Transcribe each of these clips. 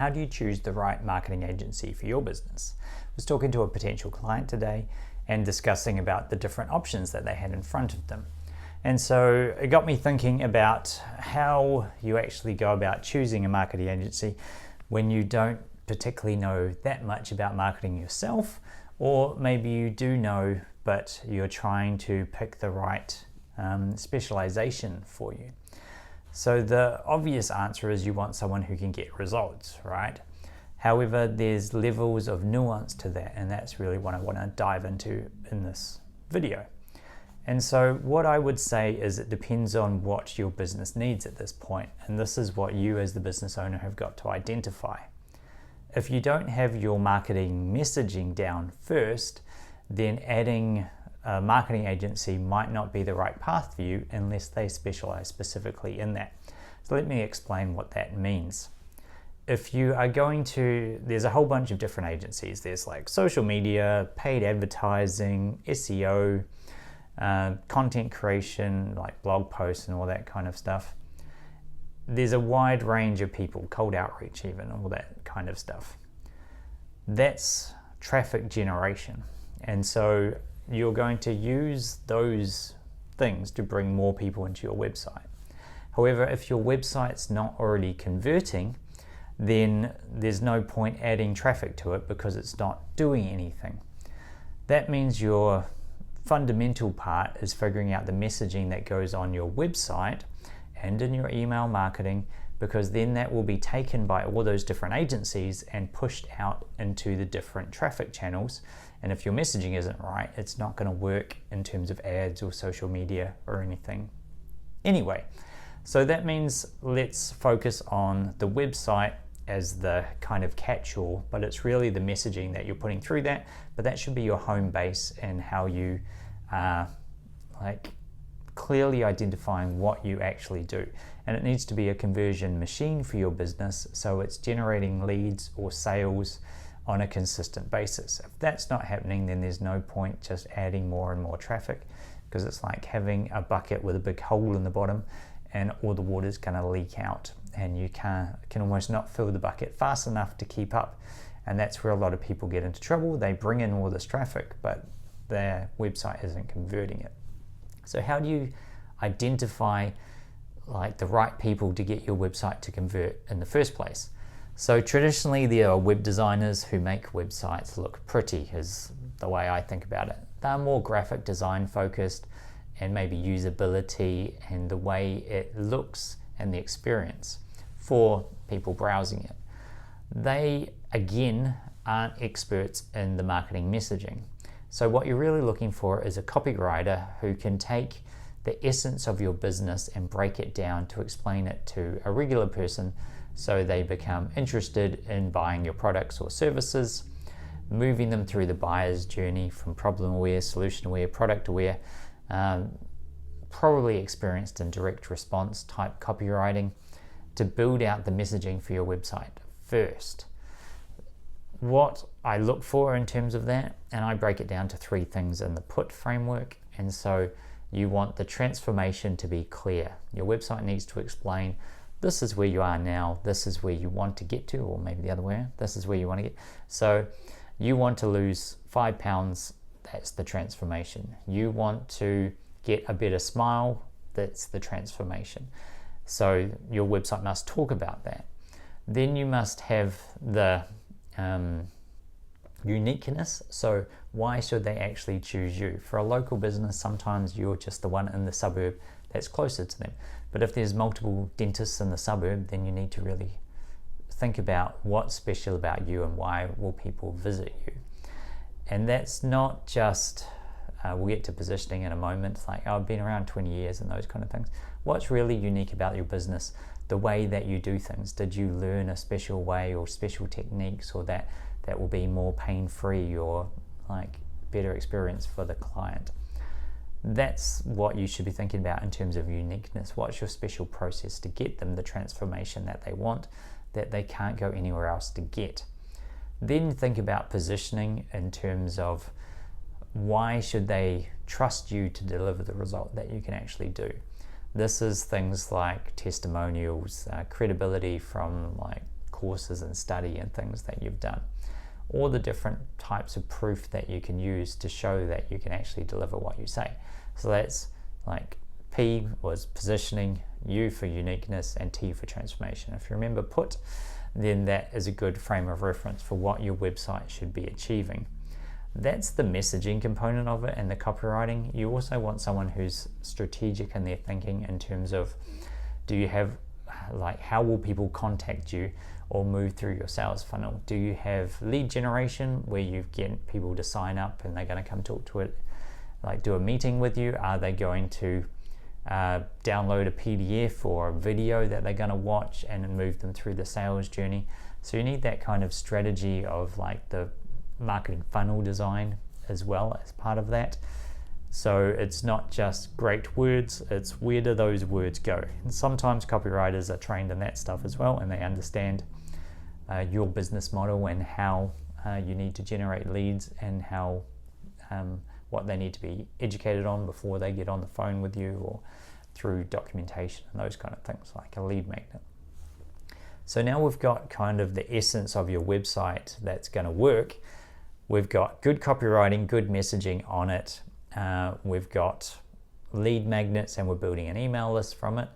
how do you choose the right marketing agency for your business? I was talking to a potential client today and discussing about the different options that they had in front of them. And so it got me thinking about how you actually go about choosing a marketing agency when you don't particularly know that much about marketing yourself, or maybe you do know, but you're trying to pick the right specialization for you. So the obvious answer is you want someone who can get results, right? However, there's levels of nuance to that, and that's really what I want to dive into in this video. And so what I would say is it depends on what your business needs at this point, and this is what you as the business owner have got to identify. If you don't have your marketing messaging down first, then adding a marketing agency might not be the right path for you unless they specialize specifically in that. So let me explain what that means. If you are going to, there's a whole bunch of different agencies. There's like social media, paid advertising, SEO, content creation, like blog posts and all that kind of stuff. There's a wide range of people, cold outreach even, all that kind of stuff. That's traffic generation. And so you're going to use those things to bring more people into your website. However, if your website's not already converting, then there's no point adding traffic to it because it's not doing anything. That means your fundamental part is figuring out the messaging that goes on your website and in your email marketing, because then that will be taken by all those different agencies and pushed out into the different traffic channels. And if your messaging isn't right, it's not going to work in terms of ads or social media or anything. Anyway, so that means let's focus on the website as the kind of catch-all, but it's really the messaging that you're putting through that, but that should be your home base and how you are clearly identifying what you actually do. And it needs to be a conversion machine for your business, so it's generating leads or sales on a consistent basis. If that's not happening, then there's no point just adding more and more traffic, because it's like having a bucket with a big hole in the bottom and all the water's going to leak out, and you can almost not fill the bucket fast enough to keep up. And that's where a lot of people get into trouble. They bring in all this traffic, but their website isn't converting it. So how do you identify like the right people to get your website to convert in the first place? So traditionally there are web designers who make websites look pretty, is the way I think about it. They're more graphic design focused, and maybe usability and the way it looks and the experience for people browsing it. They, again, aren't experts in the marketing messaging. So what you're really looking for is a copywriter who can take the essence of your business and break it down to explain it to a regular person so they become interested in buying your products or services, moving them through the buyer's journey from problem aware, solution aware, product aware, probably experienced in direct response type copywriting, to build out the messaging for your website first. What I look for in terms of that, and I break it down to 3 things in the PUT framework. And so you want the transformation to be clear. Your website needs to explain, this is where you are now, this is where you want to get to, or maybe the other way, this is where you want to get. So you want to lose 5 pounds, that's the transformation. You want to get a better smile, that's the transformation. So your website must talk about that. Then you must have the uniqueness. So why should they actually choose you? For a local business, sometimes you're just the one in the suburb that's closer to them. But if there's multiple dentists in the suburb, then you need to really think about what's special about you and why will people visit you. And that's not just, we'll get to positioning in a moment, like, oh, I've been around 20 years and those kind of things. What's really unique about your business? The way that you do things. Did you learn a special way or special techniques, or that will be more pain-free or like better experience for the client? That's what you should be thinking about in terms of uniqueness. What's your special process to get them the transformation that they want, that they can't go anywhere else to get? Then think about positioning in terms of why should they trust you to deliver the result that you can actually do. This is things like testimonials, credibility from like courses and study and things that you've done, or the different types of proof that you can use to show that you can actually deliver what you say. So that's like P was positioning, U for uniqueness, and T for transformation. If you remember PUT, then that is a good frame of reference for what your website should be achieving. That's the messaging component of it and the copywriting. You also want someone who's strategic in their thinking in terms of, do you have, like, how will people contact you or move through your sales funnel? Do you have lead generation where you get people to sign up and they're going to come talk to it, like do a meeting with you? Are they going to download a PDF or a video that they're going to watch and move them through the sales journey? So you need that kind of strategy of like the marketing funnel design as well as part of that. So it's not just great words, it's where do those words go? And sometimes copywriters are trained in that stuff as well, and they understand your business model and how you need to generate leads and how what they need to be educated on before they get on the phone with you or through documentation and those kind of things, like a lead magnet. So now we've got kind of the essence of your website that's going to work. We've got good copywriting, good messaging on it. We've got lead magnets and we're building an email list from it.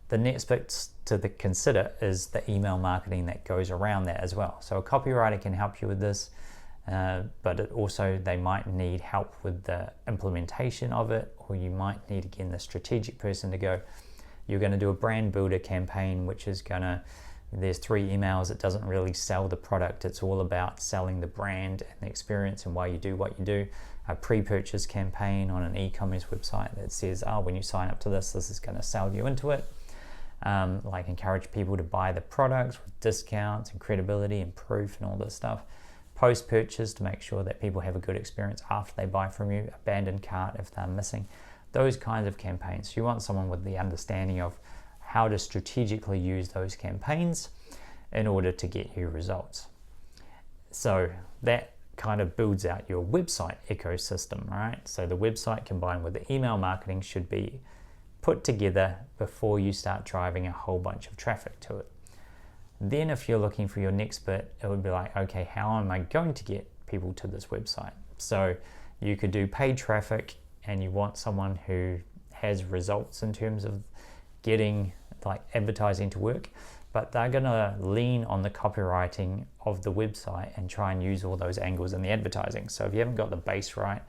The next bit to consider is the email marketing that goes around that as well. So a copywriter can help you with this. But it also, they might need help with the implementation of it, or you might need, again, the strategic person to go, you're going to do a brand builder campaign, which is going to, there's 3 emails. It doesn't really sell the product. It's all about selling the brand and the experience and why you do what you do. A pre-purchase campaign on an e-commerce website that says, oh, when you sign up to this, this is going to sell you into it. Like encourage people to buy the products with discounts and credibility and proof and all this stuff. Post-purchase to make sure that people have a good experience after they buy from you, abandoned cart if they're missing, those kinds of campaigns. You want someone with the understanding of how to strategically use those campaigns in order to get you results. So that kind of builds out your website ecosystem, right? So the website combined with the email marketing should be put together before you start driving a whole bunch of traffic to it. Then if you're looking for your next bit, it would be like, okay, how am I going to get people to this website? So you could do paid traffic and you want someone who has results in terms of getting like advertising to work, but they're going to lean on the copywriting of the website and try and use all those angles in the advertising. So if you haven't got the base right,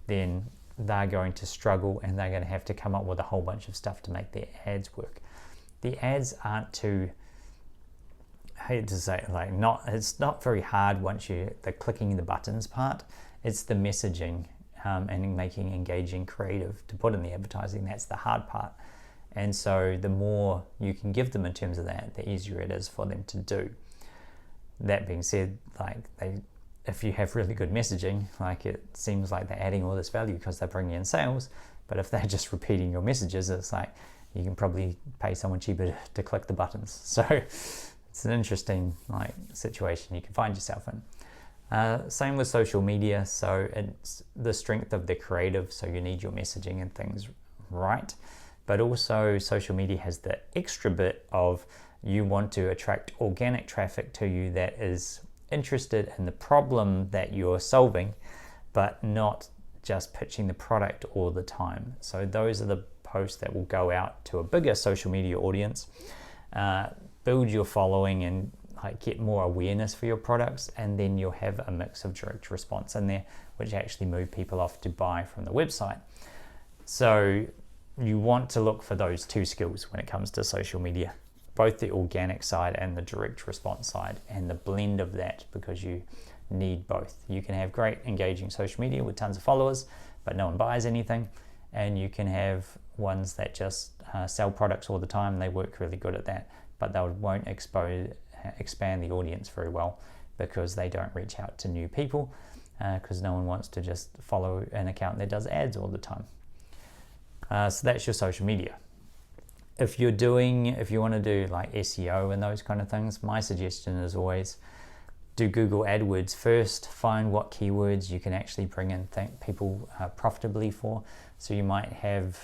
then they're going to struggle and they're going to have to come up with a whole bunch of stuff to make their ads work. The ads aren't too, I hate to say, like, it's not very hard once the clicking the buttons part. It's the messaging and making engaging creative to put in the advertising. That's the hard part. And so the more you can give them in terms of that, the easier it is for them to do. That being said, like if you have really good messaging, like it seems like they're adding all this value because they're bringing in sales. But if they're just repeating your messages, it's like you can probably pay someone cheaper to click the buttons. So it's an interesting situation you can find yourself in. Same with social media. So it's the strength of the creative. So you need your messaging and things right. But also social media has the extra bit of you want to attract organic traffic to you that is interested in the problem that you're solving, but not just pitching the product all the time. So those are the posts that will go out to a bigger social media audience, build your following and get more awareness for your products, and then you'll have a mix of direct response in there, which actually move people off to buy from the website. So you want to look for those 2 skills when it comes to social media, both the organic side and the direct response side, and the blend of that, because you need both. You can have great engaging social media with tons of followers, but no one buys anything. And you can have ones that just sell products all the time. They work really good at that, but they won't expand the audience very well because they don't reach out to new people, because no one wants to just follow an account that does ads all the time. So that's your social media. If you want to do like SEO and those kind of things, my suggestion is always do Google AdWords first, find what keywords you can actually bring in people profitably for. So you might have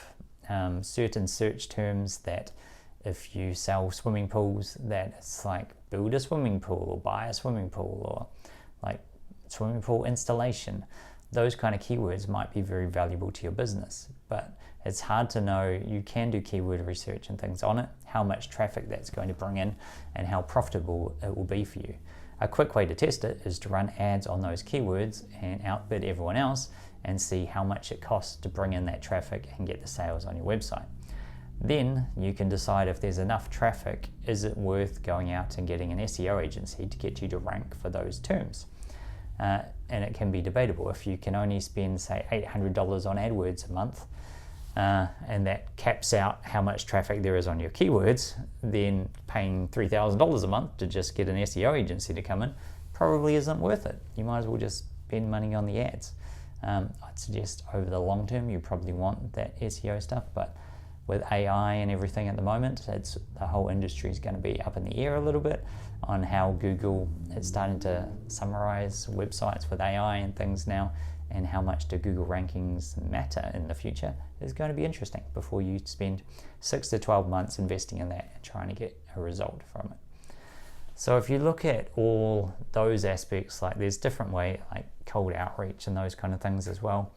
certain search terms that If you sell swimming pools, that it's like build a swimming pool or buy a swimming pool, or like swimming pool installation. Those kind of keywords might be very valuable to your business, but it's hard to know. You can do keyword research and things on it, how much traffic that's going to bring in and how profitable it will be for you. A quick way to test it is to run ads on those keywords and outbid everyone else and see how much it costs to bring in that traffic and get the sales on your website. Then you can decide if there's enough traffic, is it worth going out and getting an SEO agency to get you to rank for those terms? And it can be debatable. If you can only spend, say, $800 on AdWords a month, and that caps out how much traffic there is on your keywords, then paying $3,000 a month to just get an SEO agency to come in probably isn't worth it. You might as well just spend money on the ads. I'd suggest over the long term you probably want that SEO stuff, but with AI and everything at the moment, the whole industry is going to be up in the air a little bit on how Google is starting to summarize websites with AI and things now, and how much do Google rankings matter in the future is going to be interesting before you spend 6 to 12 months investing in that and trying to get a result from it. So if you look at all those aspects, like there's different way, like cold outreach and those kind of things as well,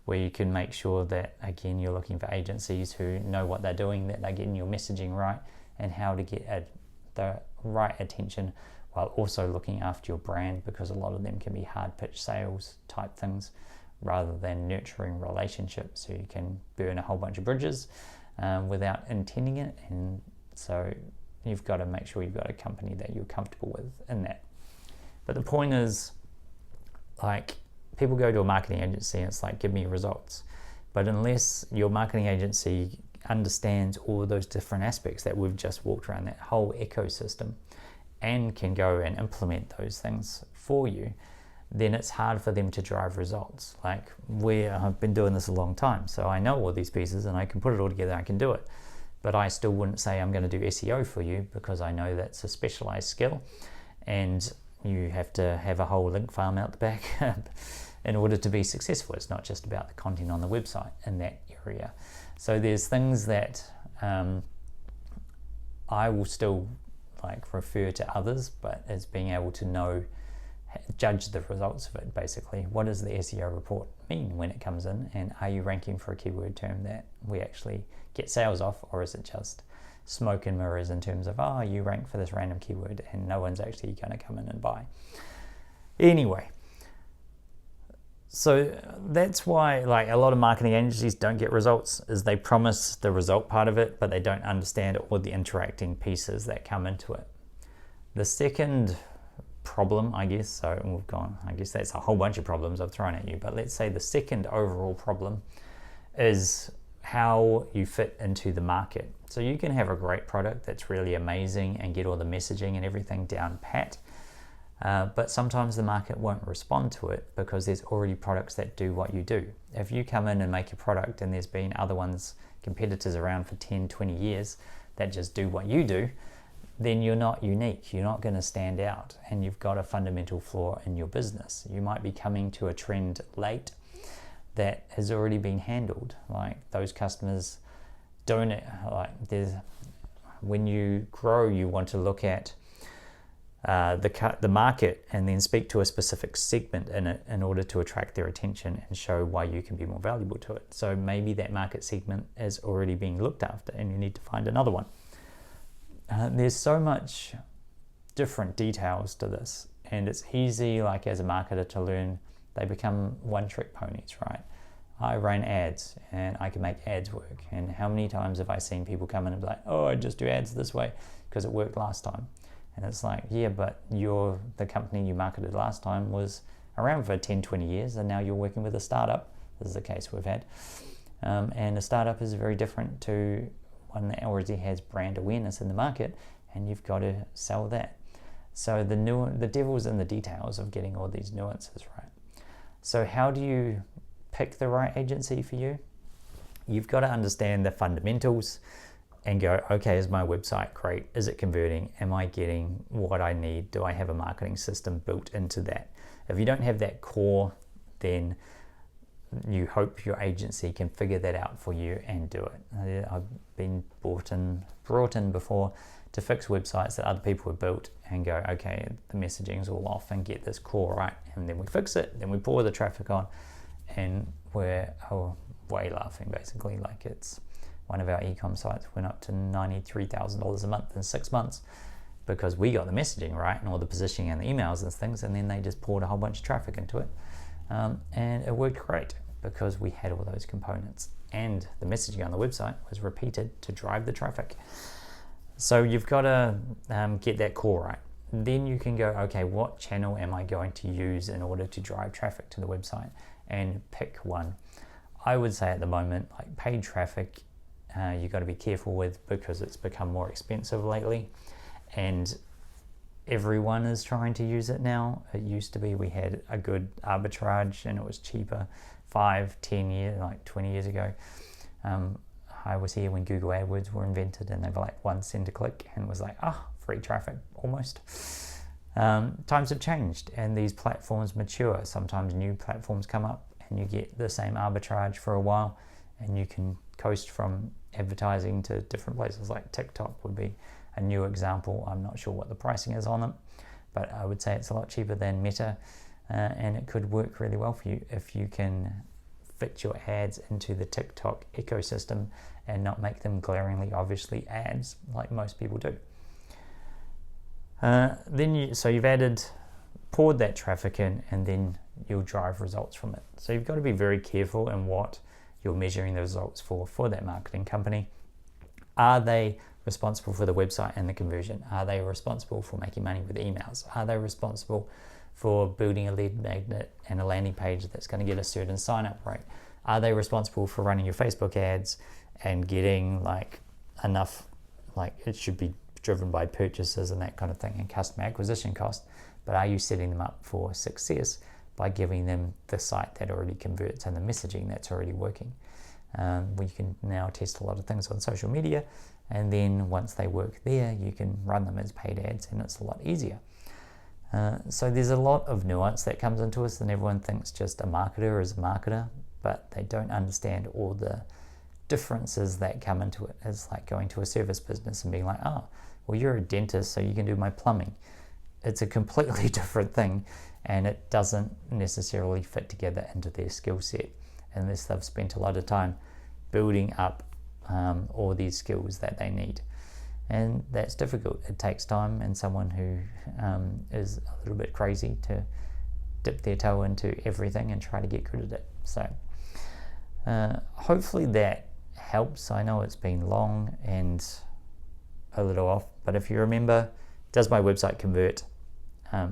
where you can make sure that, again, you're looking for agencies who know what they're doing, that they're getting your messaging right, and how to get the right attention while also looking after your brand, because a lot of them can be hard pitch sales type things rather than nurturing relationships. So you can burn a whole bunch of bridges without intending it. And so you've got to make sure you've got a company that you're comfortable with in that. But the point is, like, people go to a marketing agency and it's like, give me results. But unless your marketing agency understands all of those different aspects that we've just walked around, that whole ecosystem, and can go and implement those things for you, then it's hard for them to drive results. Like, I've been doing this a long time, so I know all these pieces and I can put it all together, I can do it. But I still wouldn't say I'm going to do SEO for you, because I know that's a specialized skill and you have to have a whole link farm out the back in order to be successful. It's not just about the content on the website in that area. So there's things that I will still refer to others, but as being able to judge the results of it. Basically, what does the SEO report mean when it comes in, and are you ranking for a keyword term that we actually get sales off, or is it just smoke and mirrors in terms of, you rank for this random keyword and no one's actually going to come in and buy. Anyway, so that's why a lot of marketing agencies don't get results, is they promise the result part of it, but they don't understand all the interacting pieces that come into it. The second problem, I guess that's a whole bunch of problems I've thrown at you, but let's say the second overall problem is how you fit into the market. So you can have a great product that's really amazing and get all the messaging and everything down pat, but sometimes the market won't respond to it because there's already products that do what you do. If you come in and make a product and there's been other competitors around for 10, 20 years that just do what you do, then you're not unique, you're not going to stand out, and you've got a fundamental flaw in your business. You might be coming to a trend late that has already been handled. Those customers don't, when you grow, you want to look at the market and then speak to a specific segment in it in order to attract their attention and show why you can be more valuable to it. So maybe that market segment is already being looked after and you need to find another one. There's so much different details to this, and it's easy, as a marketer, to learn. They become one-trick ponies, right? I run ads and I can make ads work. And how many times have I seen people come in and be like, I just do ads this way because it worked last time. And it's like, yeah, but the company you marketed last time was around for 10, 20 years, and now you're working with a startup. This is the case we've had. And a startup is very different to one that already has brand awareness in the market, and you've got to sell that. So the devil's in the details of getting all these nuances right. So how do you pick the right agency for you? You've got to understand the fundamentals and go, okay, is my website great? Is it converting? Am I getting what I need? Do I have a marketing system built into that? If you don't have that core, then you hope your agency can figure that out for you and do it. I've been brought in before to fix websites that other people have built and go, okay, the messaging's all off, and get this core right, and then we fix it, then we pour the traffic on, and we're way laughing basically. Like, it's one of our e-com sites went up to $93,000 a month in 6 months because we got the messaging right and all the positioning and the emails and things, and then they just poured a whole bunch of traffic into it, and it worked great because we had all those components, and the messaging on the website was repeated to drive the traffic. So you've got to get that core right. Then you can go, okay, what channel am I going to use in order to drive traffic to the website, and pick one. I would say at the moment, like, paid traffic, you've got to be careful with, because it's become more expensive lately, and everyone is trying to use it now. It used to be we had a good arbitrage and it was cheaper 5, 10 years, like 20 years ago. I was here when Google AdWords were invented, and they were like 1 cent a click, and it was like, free traffic almost. Times have changed, and these platforms mature. Sometimes new platforms come up and you get the same arbitrage for a while, and you can coast from advertising to different places. Like TikTok would be a new example. I'm not sure what the pricing is on them, but I would say it's a lot cheaper than Meta, and it could work really well for you if you can fit your ads into the TikTok ecosystem and not make them glaringly obviously ads like most people do. So you've poured that traffic in, and then you'll drive results from it. So you've got to be very careful in what you're measuring the results for that marketing company. Are they responsible for the website and the conversion? Are they responsible for making money with emails? Are they responsible for building a lead magnet and a landing page that's going to get a certain sign-up rate? Are they responsible for running your Facebook ads and getting enough, it should be driven by purchases and that kind of thing, and customer acquisition cost? But are you setting them up for success by giving them the site that already converts and the messaging that's already working? We can now test a lot of things on social media, and then once they work there, you can run them as paid ads, and it's a lot easier. So there's a lot of nuance that comes into us, and everyone thinks just a marketer is a marketer, but they don't understand all the differences that come into it. It's like going to a service business and being like, well, you're a dentist, so you can do my plumbing. It's a completely different thing, and it doesn't necessarily fit together into their skill set unless they've spent a lot of time building up all these skills that they need. And that's difficult. It takes time, and someone who is a little bit crazy to dip their toe into everything and try to get good at it. So hopefully that helps. I know it's been long and a little off, but if you remember, does my website convert?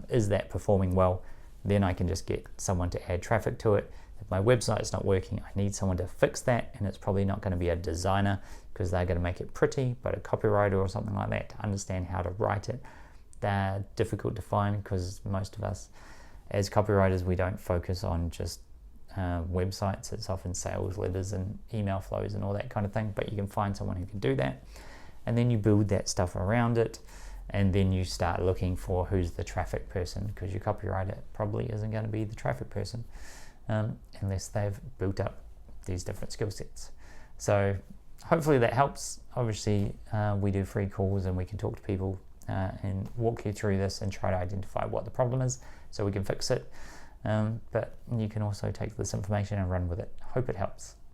Is that performing well? Then I can just get someone to add traffic to it. If my website's not working, I need someone to fix that, and it's probably not going to be a designer, because they're going to make it pretty, but a copywriter or something like that to understand how to write it. They're difficult to find, because most of us as copywriters, we don't focus on just websites. It's often sales letters and email flows and all that kind of thing, but you can find someone who can do that, and then you build that stuff around it, and then you start looking for who's the traffic person, because your copywriter probably isn't going to be the traffic person unless they've built up these different skill sets. So hopefully that helps. Obviously we do free calls, and we can talk to people and walk you through this and try to identify what the problem is so we can fix it. But you can also take this information and run with it. Hope it helps.